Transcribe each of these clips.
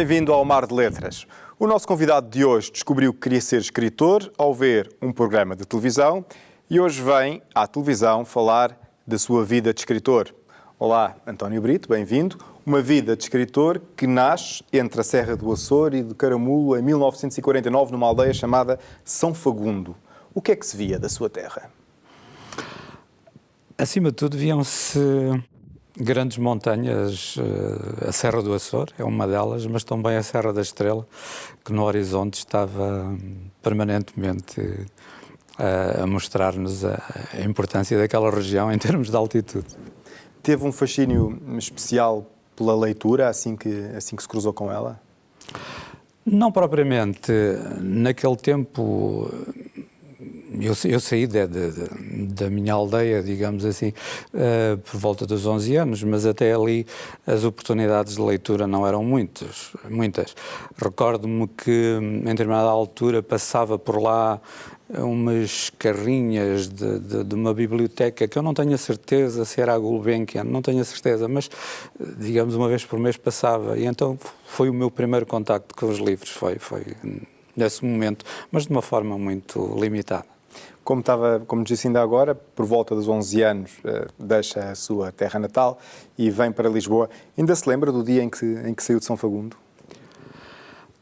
Bem-vindo ao Mar de Letras. O nosso convidado de hoje descobriu que queria ser escritor ao ver um programa de televisão e hoje vem à televisão falar da sua vida de escritor. Olá, António Brito, bem-vindo. Uma vida de escritor que nasce entre a Serra do Açor e do Caramulo em 1949 numa aldeia chamada São Fagundo. O que é que se via da sua terra? Acima de tudo, viam-se grandes montanhas. A Serra do Açor é uma delas, mas também a Serra da Estrela, que no horizonte estava permanentemente a mostrar-nos a importância daquela região em termos de altitude. Teve um fascínio especial pela leitura assim que se cruzou com ela? Não propriamente. Naquele tempo, eu saí da minha aldeia, digamos assim, por volta dos 11 anos, mas até ali as oportunidades de leitura não eram muitas. Recordo-me que, em determinada altura, passava por lá umas carrinhas de uma biblioteca que eu não tenho a certeza se era a Gulbenkian, não tenho a certeza, mas, digamos, uma vez por mês passava. E então foi o meu primeiro contacto com os livros, foi nesse momento, mas de uma forma muito limitada. Como disse ainda agora, por volta dos 11 anos, deixa a sua terra natal e vem para Lisboa. Ainda se lembra do dia em que saiu de São Fagundo?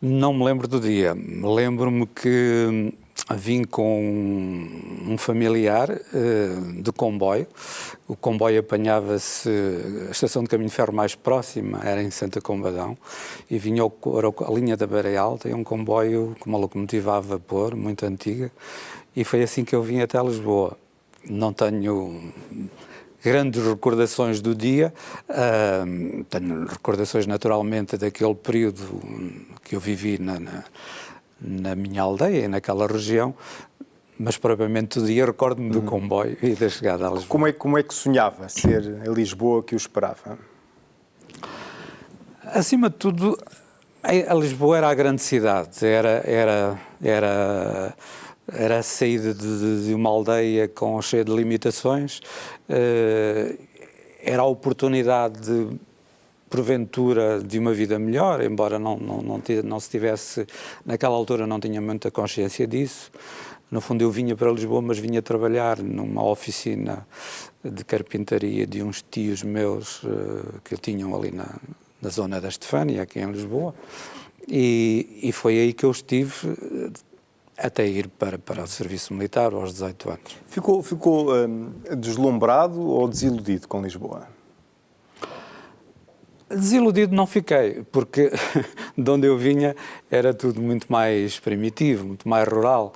Não me lembro do dia. Lembro-me que vim com um familiar de comboio. O comboio apanhava-se, a estação de caminho de ferro mais próxima era em Santa Combadão, e vinha a linha da Beira Alta, e um comboio com uma locomotiva a vapor, muito antiga, e foi assim que eu vim até Lisboa. Não tenho grandes recordações do dia, tenho recordações naturalmente daquele período que eu vivi na minha aldeia, naquela região, mas propriamente do dia recordo-me do comboio e da chegada a Lisboa. Como é que sonhava ser em Lisboa que o esperava? Acima de tudo, a Lisboa era a grande cidade, era a saída de uma aldeia cheia de limitações, era a oportunidade porventura de uma vida melhor, embora não se tivesse, naquela altura não tinha muita consciência disso. No fundo eu vinha para Lisboa, mas vinha trabalhar numa oficina de carpintaria de uns tios meus que tinham ali na zona da Estefânia, aqui em Lisboa, e foi aí que eu estive até ir para o serviço militar aos 18 anos. Ficou deslumbrado ou desiludido com Lisboa? Desiludido não fiquei, porque de onde eu vinha era tudo muito mais primitivo, muito mais rural.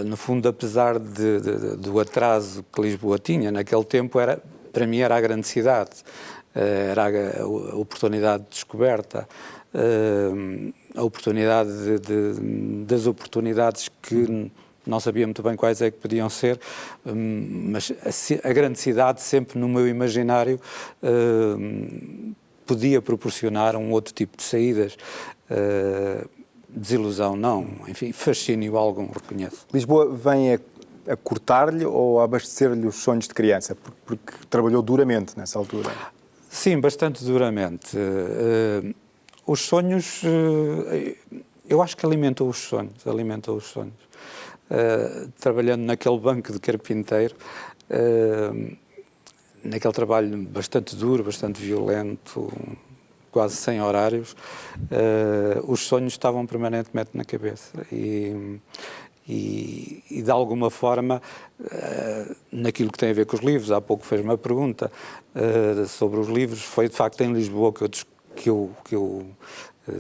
No fundo, apesar do atraso que Lisboa tinha, naquele tempo, para mim era a grande cidade, era a oportunidade de descoberta, a oportunidade das oportunidades que não sabia muito bem quais é que podiam ser, mas a grande cidade sempre no meu imaginário podia proporcionar um outro tipo de saídas. Desilusão não, enfim, fascínio algum, reconheço. Lisboa vem a cortar-lhe ou a abastecer-lhe os sonhos de criança? Porque trabalhou duramente nessa altura. Sim, bastante duramente. Os sonhos, eu acho que alimentou os sonhos. Trabalhando naquele banco de carpinteiro, naquele trabalho bastante duro, bastante violento, quase sem horários, os sonhos estavam permanentemente na cabeça e de alguma forma, naquilo que tem a ver com os livros, há pouco fez uma pergunta sobre os livros, foi de facto em Lisboa que eu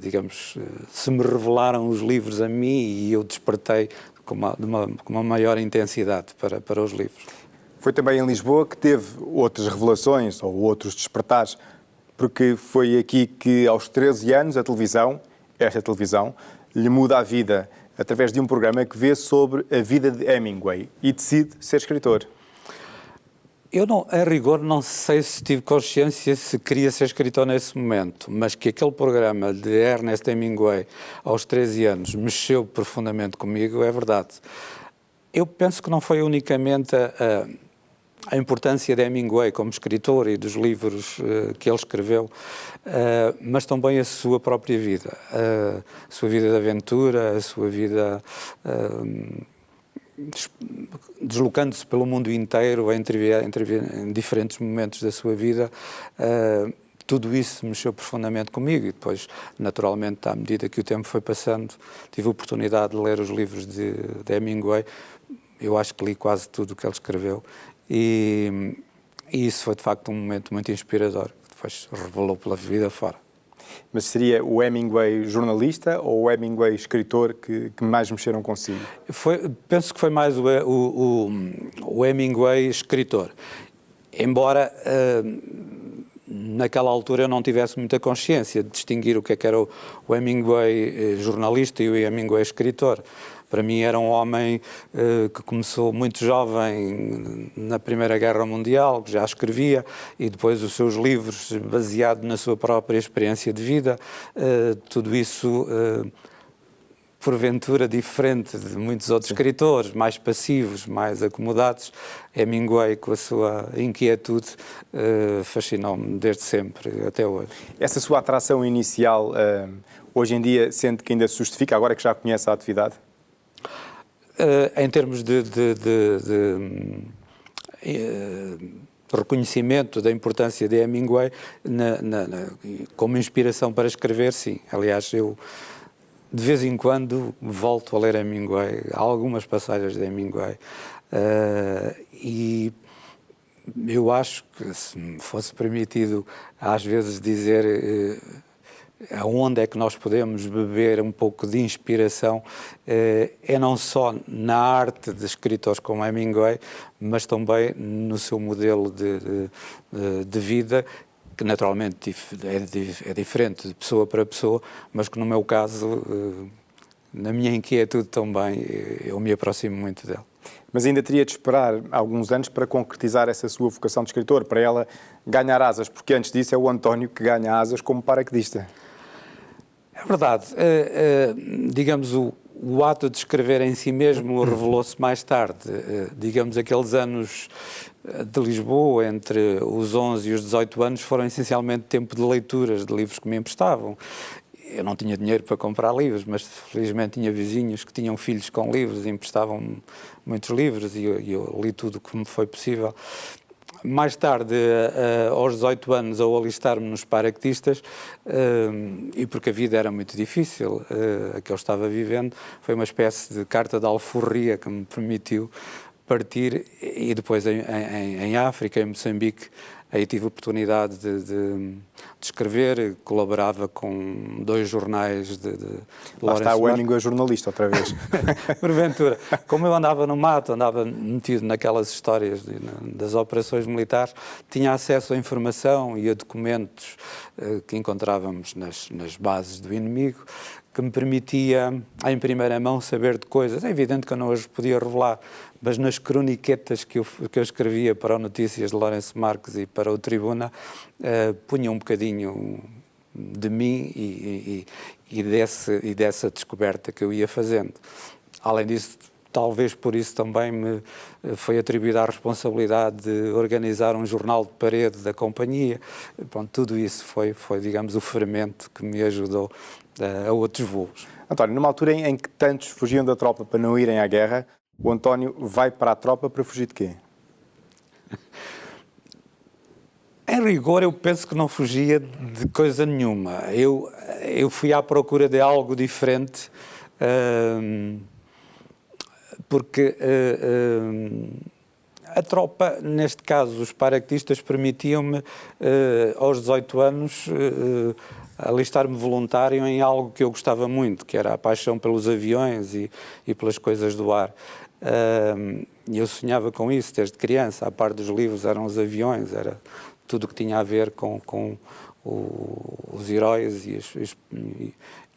digamos, se me revelaram os livros a mim e eu despertei com uma maior intensidade para os livros. Foi também em Lisboa que teve outras revelações ou outros despertares, porque foi aqui que aos 13 anos esta televisão, lhe muda a vida através de um programa que vê sobre a vida de Hemingway e decide ser escritor. Eu, a rigor, não sei se tive consciência se queria ser escritor nesse momento, mas que aquele programa de Ernest Hemingway aos 13 anos mexeu profundamente comigo, é verdade. Eu penso que não foi unicamente a importância de Hemingway como escritor e dos livros que ele escreveu, mas também a sua própria vida, a sua vida de aventura, a sua vida deslocando-se pelo mundo inteiro em diferentes momentos da sua vida. Tudo isso mexeu profundamente comigo e depois, naturalmente, à medida que o tempo foi passando, tive a oportunidade de ler os livros de Hemingway. Eu acho que li quase tudo o que ele escreveu e isso foi, de facto, um momento muito inspirador, que depois revelou pela vida fora. Mas seria o Hemingway jornalista ou o Hemingway escritor que mais mexeram consigo? Penso que foi mais o Hemingway escritor. Embora naquela altura eu não tivesse muita consciência de distinguir o que era o Hemingway jornalista e o Hemingway escritor. Para mim era um homem que começou muito jovem na Primeira Guerra Mundial, que já escrevia, e depois os seus livros, baseado na sua própria experiência de vida, tudo isso, porventura, diferente de muitos outros escritores, mais passivos, mais acomodados. Hemingway, com a sua inquietude, fascinou-me desde sempre, até hoje. Essa sua atração inicial, hoje em dia, sente que ainda se justifica, agora que já conhece a atividade? Em termos de reconhecimento da importância de Hemingway como inspiração para escrever, sim. Aliás, eu de vez em quando volto a ler Hemingway, algumas passagens de Hemingway, e eu acho que, se me fosse permitido às vezes dizer aonde é que nós podemos beber um pouco de inspiração, é não só na arte de escritores como Hemingway, mas também no seu modelo de vida, que naturalmente é diferente de pessoa para pessoa, mas que no meu caso, na minha inquietude também, eu me aproximo muito dele. Mas ainda teria de esperar alguns anos para concretizar essa sua vocação de escritor, para ela ganhar asas, porque antes disso é o António que ganha asas como paraquedista. É verdade. Digamos, o ato de escrever em si mesmo revelou-se mais tarde. Digamos, aqueles anos de Lisboa, entre os 11 e os 18 anos, foram essencialmente tempo de leituras de livros que me emprestavam. Eu não tinha dinheiro para comprar livros, mas felizmente tinha vizinhos que tinham filhos com livros e emprestavam muitos livros e eu li tudo o que me foi possível. Mais tarde, aos 18 anos, ao alistar-me nos paraquedistas, e porque a vida era muito difícil, a que eu estava vivendo, foi uma espécie de carta de alforria que me permitiu partir, e depois em África, em Moçambique, aí tive a oportunidade de escrever, colaborava com 2 jornais de Lá está o Hemingway jornalista, outra vez. Porventura. Como eu andava no mato, andava metido naquelas histórias das operações militares, tinha acesso à informação e a documentos que encontrávamos nas bases do inimigo, que me permitia, em primeira mão, saber de coisas. É evidente que eu não as podia revelar, mas nas croniquetas que eu escrevia para o Notícias de Lourenço Marques e para o Tribuna, punha um bocadinho de mim e dessa descoberta que eu ia fazendo. Além disso, talvez por isso também me foi atribuída a responsabilidade de organizar um jornal de parede da companhia. Pronto, tudo isso foi, digamos, o fermento que me ajudou a outros voos. António, numa altura em que tantos fugiam da tropa para não irem à guerra, o António vai para a tropa para fugir de quê? Em rigor, eu penso que não fugia de coisa nenhuma. Eu fui à procura de algo diferente, porque a tropa, neste caso, os paraquedistas permitiam-me, aos 18 anos, alistar-me voluntário em algo que eu gostava muito, que era a paixão pelos aviões e pelas coisas do ar. E eu sonhava com isso desde criança. A par dos livros eram os aviões, era tudo o que tinha a ver com os heróis e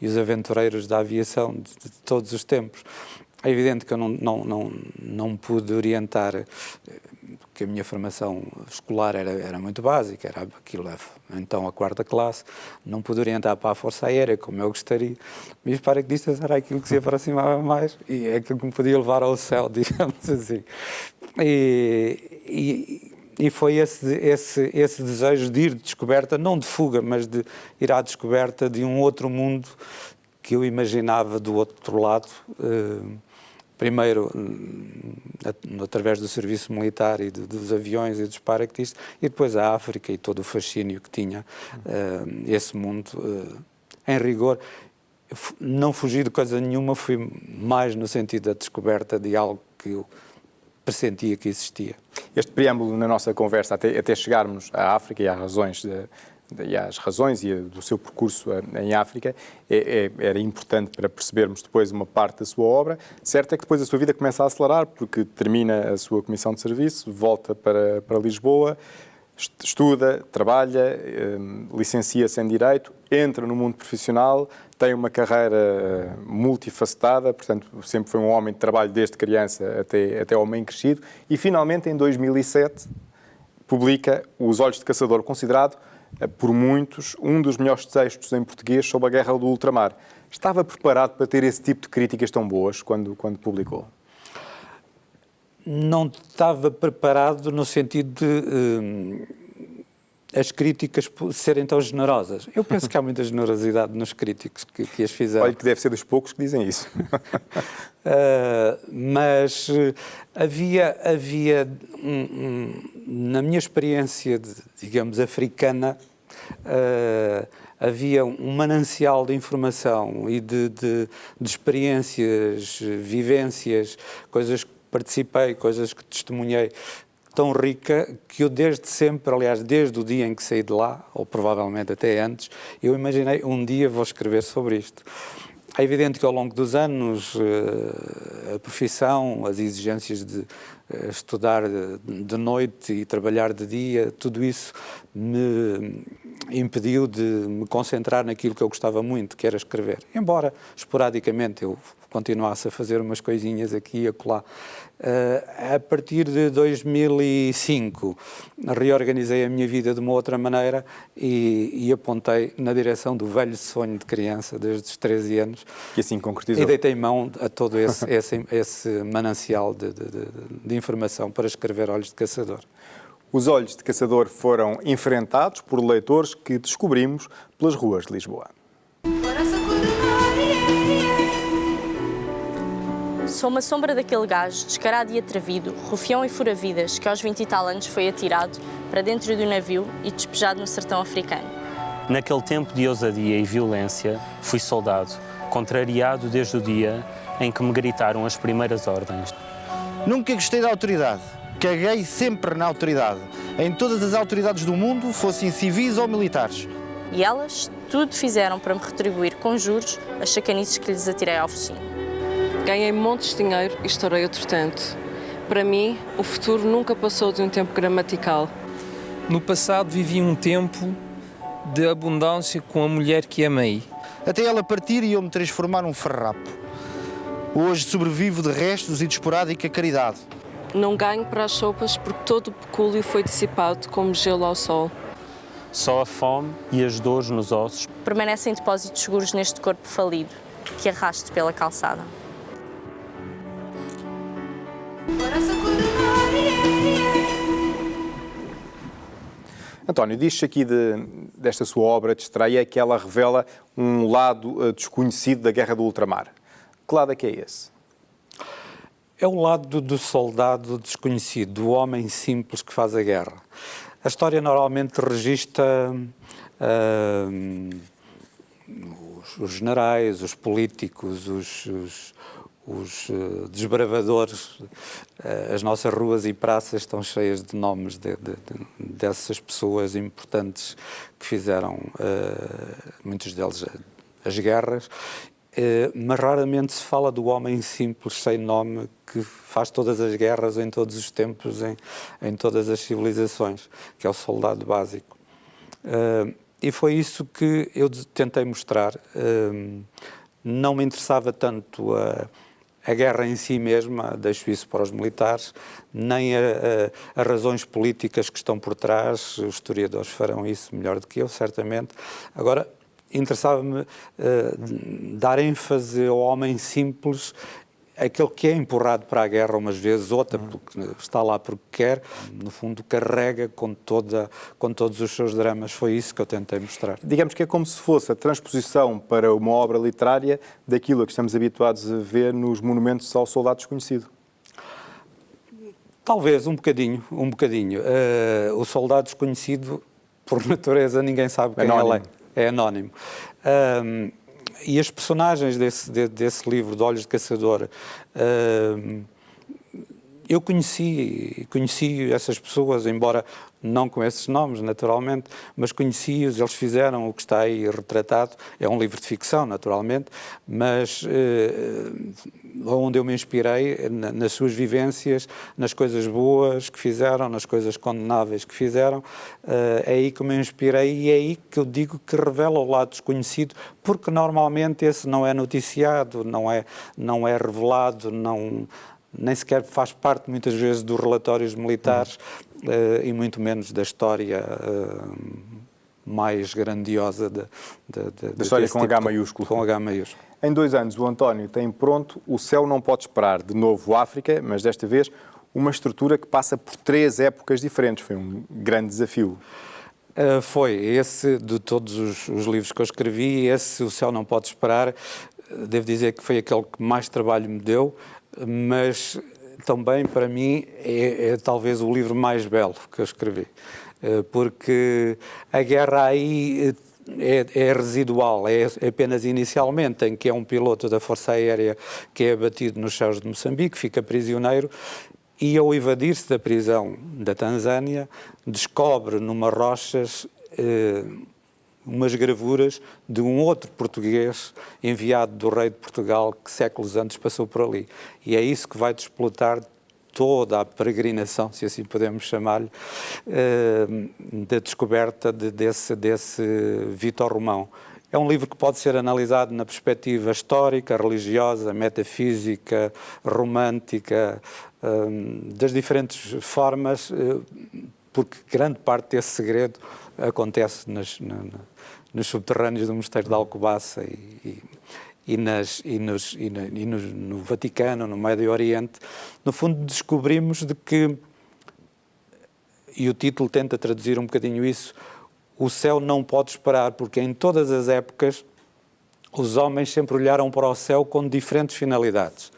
os aventureiros da aviação de todos os tempos. É evidente que eu não pude orientar, porque a minha formação escolar era muito básica, era aquilo, então a quarta classe, não pude orientar para a Força Aérea, como eu gostaria, mas os paraquedistas era aquilo que se aproximava mais e é aquilo que me podia levar ao céu, digamos assim. E foi esse desejo de ir de descoberta, não de fuga, mas de ir à descoberta de um outro mundo que eu imaginava do outro lado, primeiro através do serviço militar e dos aviões e dos paraquedistas, e depois a África e todo o fascínio que tinha esse mundo. Em rigor, não fugi de coisa nenhuma, fui mais no sentido da descoberta de algo que eu pressentia que existia. Este preâmbulo na nossa conversa, até chegarmos à África e às razões do seu percurso em África, era importante para percebermos depois uma parte da sua obra. Certo é que depois a sua vida começa a acelerar, porque termina a sua comissão de serviço, volta para Lisboa, estuda, trabalha, licencia-se em Direito, entra no mundo profissional, tem uma carreira multifacetada, portanto, sempre foi um homem de trabalho desde criança até homem crescido, e finalmente, em 2007, publica Os Olhos de Caçador, considerado por muitos um dos melhores textos em português sobre a Guerra do Ultramar. Estava preparado para ter esse tipo de críticas tão boas quando publicou? Não estava preparado no sentido de as críticas serem tão generosas. Eu penso que há muita generosidade nos críticos que as fizeram. Olha que deve ser dos poucos que dizem isso. Mas havia na minha experiência, digamos, africana, havia um manancial de informação e de experiências, vivências, coisas que participei, coisas que testemunhei, tão rica que eu desde sempre, aliás, desde o dia em que saí de lá, ou provavelmente até antes, eu imaginei um dia vou escrever sobre isto. É evidente que ao longo dos anos a profissão, as exigências de estudar de noite e trabalhar de dia, tudo isso me impediu de me concentrar naquilo que eu gostava muito, que era escrever. Embora, esporadicamente, eu continuasse a fazer umas coisinhas aqui e acolá. A partir de 2005, reorganizei a minha vida de uma outra maneira e apontei na direção do velho sonho de criança, desde os 13 anos. E assim concretizou. E deitei mão a todo esse manancial de informação para escrever Olhos de Caçador. Os Olhos de Caçador foram enfrentados por leitores que descobrimos pelas ruas de Lisboa. Sou uma sombra daquele gajo, descarado e atrevido, rufião e fura-vidas, que aos 20 e tal anos foi atirado para dentro do navio e despejado no sertão africano. Naquele tempo de ousadia e violência, fui soldado, contrariado desde o dia em que me gritaram as primeiras ordens. Nunca gostei da autoridade. Caguei sempre na autoridade. Em todas as autoridades do mundo, fossem civis ou militares. E elas tudo fizeram para me retribuir com juros as chacanices que lhes atirei ao focinho. Ganhei montes de dinheiro e estourei outro tanto. Para mim, o futuro nunca passou de um tempo gramatical. No passado vivi um tempo de abundância com a mulher que amei. Até ela partir e eu me transformar num farrapo. Hoje sobrevivo de restos e de esporádica caridade. Não ganho para as sopas porque todo o pecúlio foi dissipado como gelo ao sol. Só a fome e as dores nos ossos permanecem depósitos seguros neste corpo falido que arrasto pela calçada. António, diz-se aqui desta sua obra de estreia que ela revela um lado desconhecido da Guerra do Ultramar. Que lado é que é esse? É o lado do soldado desconhecido, do homem simples que faz a guerra. A história normalmente registra os generais, os políticos, os desbravadores. As nossas ruas e praças estão cheias de nomes dessas pessoas importantes que fizeram, muitos deles, as guerras. Mas raramente se fala do homem simples, sem nome, que faz todas as guerras em todos os tempos, em todas as civilizações, que é o soldado básico. E foi isso que eu tentei mostrar. Não me interessava tanto a a guerra em si mesma, deixo isso para os militares, nem as razões políticas que estão por trás, os historiadores farão isso melhor do que eu, certamente. Agora, interessava-me dar ênfase ao homem simples, aquele que é empurrado para a guerra umas vezes, outra porque está lá porque quer, no fundo carrega com todos os seus dramas. Foi isso que eu tentei mostrar. Digamos que é como se fosse a transposição para uma obra literária daquilo a que estamos habituados a ver nos monumentos ao soldado desconhecido. Talvez, um bocadinho. O soldado desconhecido, por natureza, ninguém sabe quem ele é. É anónimo. E as personagens desse livro, de Olhos de Caçador, eu conheci essas pessoas, embora não com esses nomes, naturalmente, mas conheci-os, eles fizeram o que está aí retratado. É um livro de ficção, naturalmente, mas onde eu me inspirei, nas suas vivências, nas coisas boas que fizeram, nas coisas condenáveis que fizeram, é aí que eu me inspirei e é aí que eu digo que revela o lado desconhecido, porque normalmente esse não é noticiado, não é revelado, nem sequer faz parte muitas vezes dos relatórios militares e muito menos da história mais grandiosa da história com H maiúsculo. Com H maiúsculo. Em 2 anos, o António tem pronto O Céu Não Pode Esperar, de novo África, mas desta vez uma estrutura que passa por 3 épocas diferentes. Foi um grande desafio. Foi esse, de todos os livros que eu escrevi, esse O Céu Não Pode Esperar, devo dizer que foi aquele que mais trabalho me deu, mas também para mim é talvez o livro mais belo que eu escrevi, porque a guerra aí é residual, é apenas inicialmente, em que é um piloto da Força Aérea que é abatido nos céus de Moçambique, fica prisioneiro e ao evadir-se da prisão da Tanzânia descobre numas rochas umas gravuras de um outro português enviado do rei de Portugal que séculos antes passou por ali. E é isso que vai desplotar toda a peregrinação, se assim podemos chamar-lhe, da descoberta desse Vítor Romão. É um livro que pode ser analisado na perspectiva histórica, religiosa, metafísica, romântica, das diferentes formas, porque grande parte desse segredo acontece nos subterrâneos do Mosteiro de Alcobaça e no Vaticano, no Médio Oriente. No fundo, descobrimos de que, e o título tenta traduzir um bocadinho isso, o céu não pode esperar, porque em todas as épocas os homens sempre olharam para o céu com diferentes finalidades.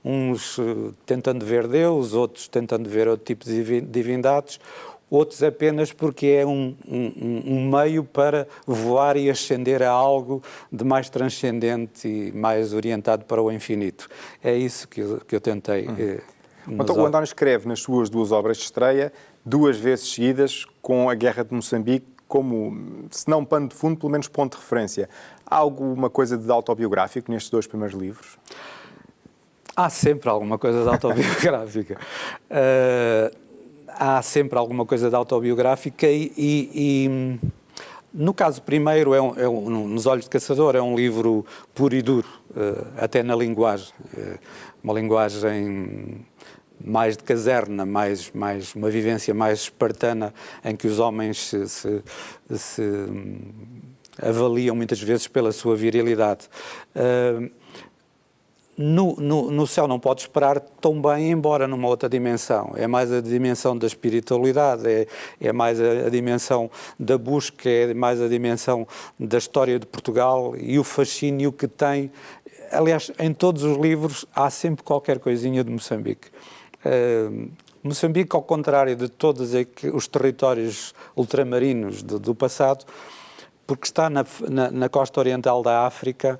Uns tentando ver Deus, outros tentando ver outro tipo de divindades, outros apenas porque é um meio para voar e ascender a algo de mais transcendente e mais orientado para o infinito. É isso que eu tentei. Então, o António escreve nas suas 2 obras de estreia, 2 vezes seguidas, com a Guerra de Moçambique como, se não pano de fundo, pelo menos ponto de referência. Há alguma coisa de autobiográfico nestes 2 primeiros livros? Há sempre alguma coisa de autobiográfica. Há sempre alguma coisa de autobiográfica e no caso primeiro, Nos Olhos de Caçador, é um livro puro e duro, até na linguagem. Uma linguagem mais de caserna, mais uma vivência mais espartana, em que os homens se avaliam muitas vezes pela sua virilidade. No Céu Não Pode Esperar também, embora numa outra dimensão. É mais a dimensão da espiritualidade, é mais a dimensão da busca, é mais a dimensão da história de Portugal e o fascínio que tem. Aliás, em todos os livros há sempre qualquer coisinha de Moçambique. Moçambique, ao contrário de todos os territórios ultramarinos do passado, porque está na costa oriental da África,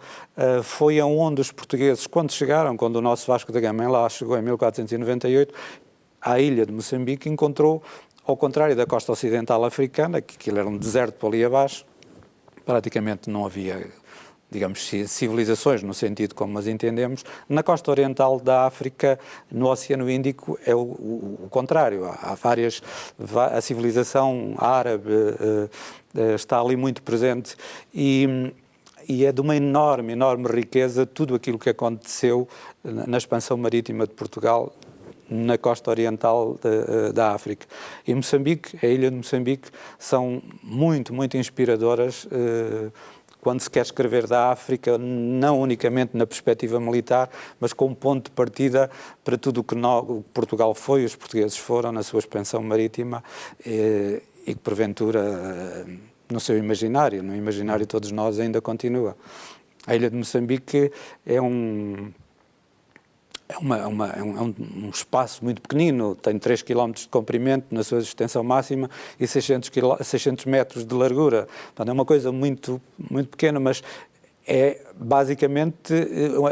foi aonde os portugueses, quando o nosso Vasco da Gama lá chegou em 1498, à ilha de Moçambique, encontrou, ao contrário da costa ocidental africana, que aquilo era um deserto por ali abaixo, praticamente não havia, digamos, civilizações, no sentido como as entendemos. Na costa oriental da África, no Oceano Índico, é o contrário. A civilização árabe está ali muito presente e e é de uma enorme, enorme riqueza tudo aquilo que aconteceu na expansão marítima de Portugal na costa oriental da África. E Moçambique, a ilha de Moçambique, são muito, muito inspiradoras quando se quer escrever da África, não unicamente na perspectiva militar, mas como ponto de partida para tudo o que Portugal foi, os portugueses foram na sua expansão marítima e que porventura no seu imaginário, no imaginário de todos nós ainda continua. A ilha de Moçambique é um espaço muito pequenino, tem 3 km de comprimento na sua extensão máxima e 600 metros de largura. Portanto, é uma coisa muito, muito pequena, mas basicamente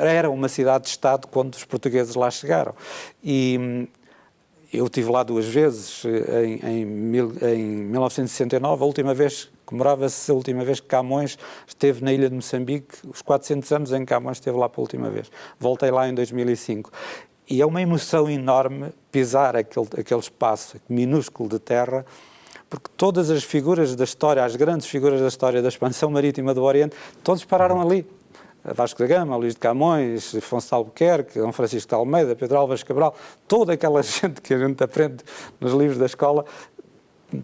era uma cidade-estado quando os portugueses lá chegaram. E eu estive lá 2 vezes, em 1969, a última vez comemorava-se a última vez que Camões esteve na ilha de Moçambique, os 400 anos em que Camões esteve lá pela última vez. Voltei lá em 2005. E é uma emoção enorme pisar aquele espaço minúsculo de terra, porque todas as figuras da história, as grandes figuras da história da expansão marítima do Oriente, todos pararam ali. Vasco da Gama, Luís de Camões, Afonso de Albuquerque, Dom Francisco de Almeida, Pedro Álvares Cabral, toda aquela gente que a gente aprende nos livros da escola,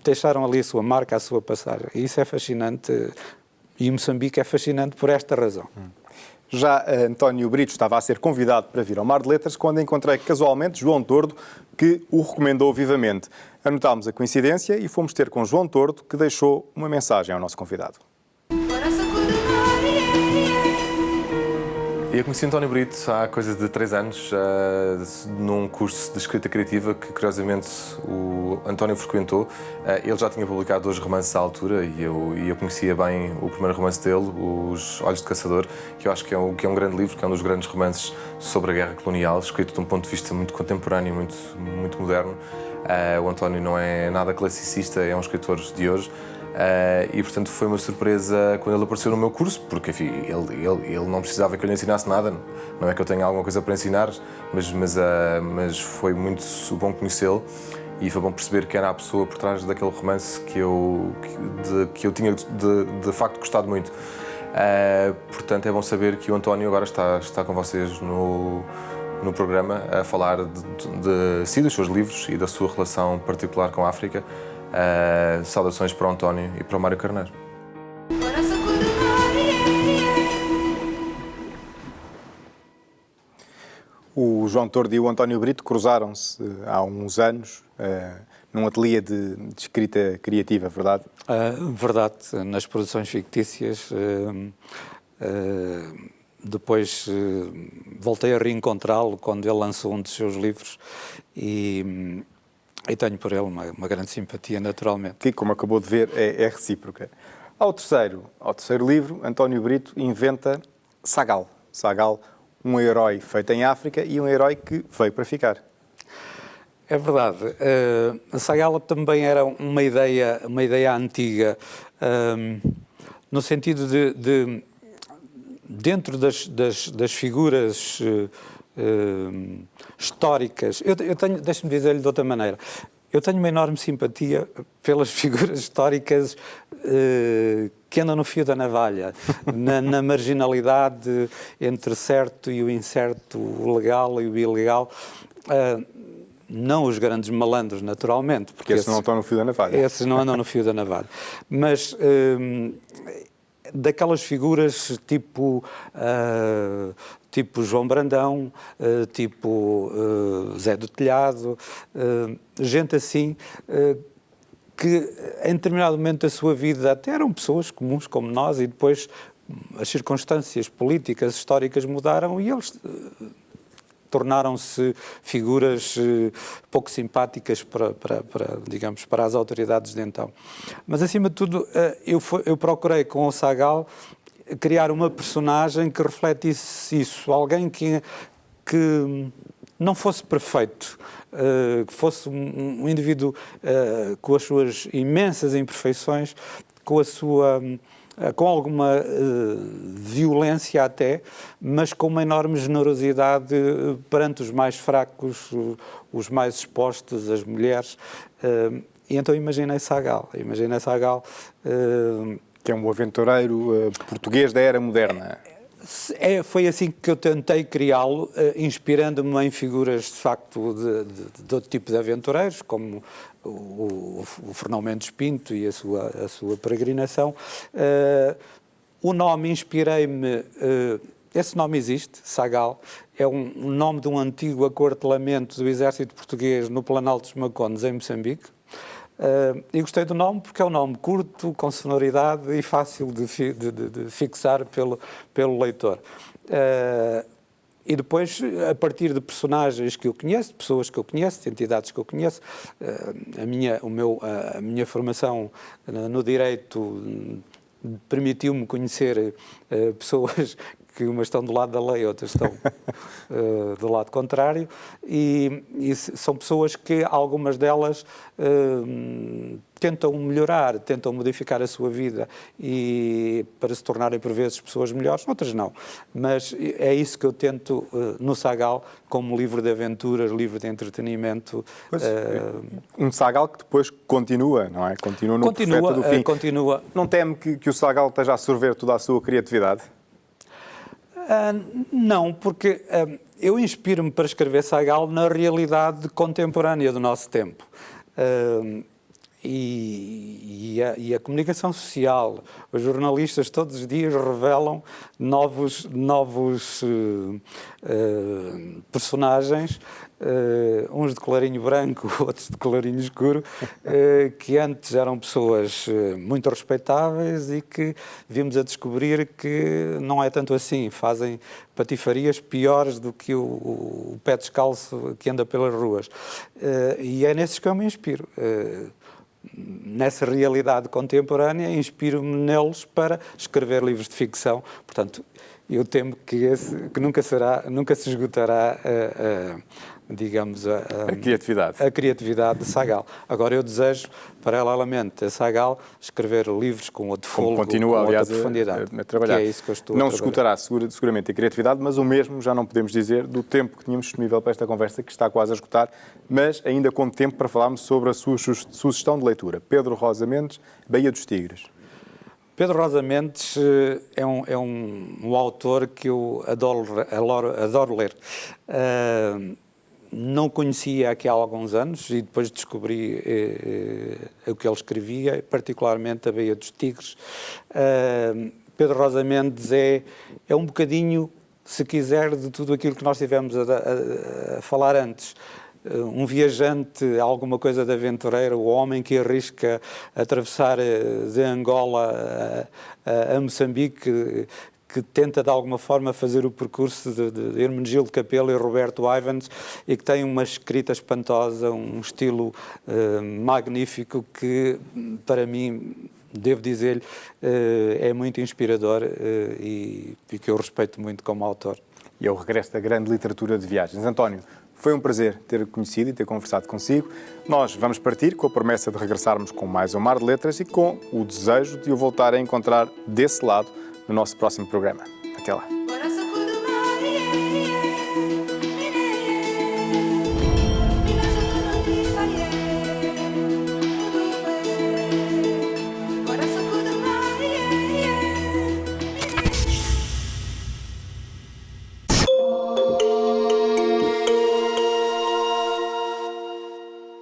deixaram ali a sua marca, a sua passagem. E isso é fascinante, e Moçambique é fascinante por esta razão. Já António Brito estava a ser convidado para vir ao Mar de Letras quando encontrei casualmente João Tordo, que o recomendou vivamente. Anotámos a coincidência e fomos ter com João Tordo, que deixou uma mensagem ao nosso convidado. Eu conheci António Brito há coisa de 3 anos, num curso de escrita criativa que, curiosamente, o António frequentou. Ele já tinha publicado 2 romances à altura e eu conhecia bem o primeiro romance dele, Os Olhos de Caçador, que eu acho que é um grande livro, que é um dos grandes romances sobre a guerra colonial, escrito de um ponto de vista muito contemporâneo, muito moderno. O António não é nada classicista, é um escritor de hoje. E, portanto, foi uma surpresa quando ele apareceu no meu curso, porque, enfim, ele não precisava que eu lhe ensinasse nada, não é que eu tenha alguma coisa para ensinar, mas foi muito bom conhecê-lo e foi bom perceber que era a pessoa por trás daquele romance que eu tinha, de facto, gostado muito. Portanto, é bom saber que o António agora está com vocês no programa a falar dos seus livros e da sua relação particular com a África. Saudações para o António e para o Mário Carneiro. O João Tordo e o António Brito cruzaram-se há uns anos num ateliê de escrita criativa, verdade? Verdade, nas produções fictícias. Depois voltei a reencontrá-lo quando ele lançou um dos seus livros e tenho por ele uma grande simpatia, naturalmente. Que, como acabou de ver, é recíproca. Ao terceiro livro, António Brito inventa Sagal. Sagal, um herói feito em África e um herói que veio para ficar. É verdade. A Sagal também era uma ideia antiga, no sentido de dentro das figuras históricas, deixe-me dizer-lhe de outra maneira, eu tenho uma enorme simpatia pelas figuras históricas que andam no fio da navalha, na marginalidade entre o certo e o incerto, o legal e o ilegal. Não os grandes malandros, naturalmente. Porque esses não estão no fio da navalha. Esses não andam no fio da navalha. Mas daquelas figuras tipo João Brandão, tipo Zé do Telhado, gente assim, que em determinado momento da sua vida até eram pessoas comuns como nós e depois as circunstâncias políticas, históricas mudaram e eles tornaram-se figuras pouco simpáticas para as autoridades de então. Mas, acima de tudo, eu procurei com o Sagal criar uma personagem que refletisse isso, alguém que não fosse perfeito, que fosse um indivíduo com as suas imensas imperfeições, com alguma violência até, mas com uma enorme generosidade perante os mais fracos, os mais expostos, as mulheres. E então imaginei Sagal Que é um aventureiro português da era moderna. Foi assim que eu tentei criá-lo, inspirando-me em figuras, de facto, de outro tipo de aventureiros, como o Fernão Mendes Pinto e a sua peregrinação. O nome, inspirei-me... Esse nome existe, Sagal, é um nome de um antigo acuartelamento do exército português no Planalto dos Macones, em Moçambique. E gostei do nome porque é um nome curto, com sonoridade e fácil de fixar pelo leitor. E depois, a partir de personagens que eu conheço, de pessoas que eu conheço, de entidades que eu conheço, a minha formação no direito permitiu-me conhecer pessoas que umas estão do lado da lei, outras estão do lado contrário, e são pessoas que, algumas delas, tentam melhorar, tentam modificar a sua vida e para se tornarem, por vezes, pessoas melhores, outras não. Mas é isso que eu tento no Sagal, como livro de aventuras, livro de entretenimento. Um Sagal que depois continua, não é? Continua no Profeta do Fim. Continua. Não teme que o Sagal esteja a absorver toda a sua criatividade? Não, porque eu inspiro-me para escrever Sagal na realidade contemporânea do nosso tempo. E a comunicação social, os jornalistas todos os dias revelam novos personagens, uns de clarinho branco, outros de clarinho escuro, que antes eram pessoas muito respeitáveis e que vimos a descobrir que não é tanto assim, fazem patifarias piores do que o pé descalço que anda pelas ruas. E é nesses que eu me inspiro. Nessa realidade contemporânea, inspiro-me neles para escrever livros de ficção. Portanto, eu temo que nunca se esgotará digamos, a criatividade de Sagal. Agora, eu desejo, paralelamente a Sagal, escrever livros com outro fôlego, continua, com aliás, outra profundidade. a trabalhar. Que é isso que eu estou não a se trabalhar. esgotará seguramente a criatividade, mas o mesmo já não podemos dizer do tempo que tínhamos disponível para esta conversa, que está quase a esgotar, mas ainda com tempo para falarmos sobre a sua sugestão de leitura. Pedro Rosa Mendes, Baía dos Tigres. Pedro Rosa Mendes é um autor que eu adoro ler. Não conhecia aqui há alguns anos e depois descobri o que ele escrevia, particularmente a Baía dos Tigres. Pedro Rosa Mendes é um bocadinho, se quiser, de tudo aquilo que nós tivemos a falar antes. Um viajante, alguma coisa de aventureiro, o homem que arrisca atravessar de Angola a Moçambique, que tenta de alguma forma fazer o percurso de Hermenegildo Capelo e Roberto Ivans e que tem uma escrita espantosa, um estilo magnífico que, para mim, devo dizer-lhe, é muito inspirador e que eu respeito muito como autor. E é o regresso da grande literatura de viagens. António, foi um prazer ter conhecido e ter conversado consigo. Nós vamos partir com a promessa de regressarmos com mais um Mar de Letras e com o desejo de o voltar a encontrar desse lado no nosso próximo programa. Até lá.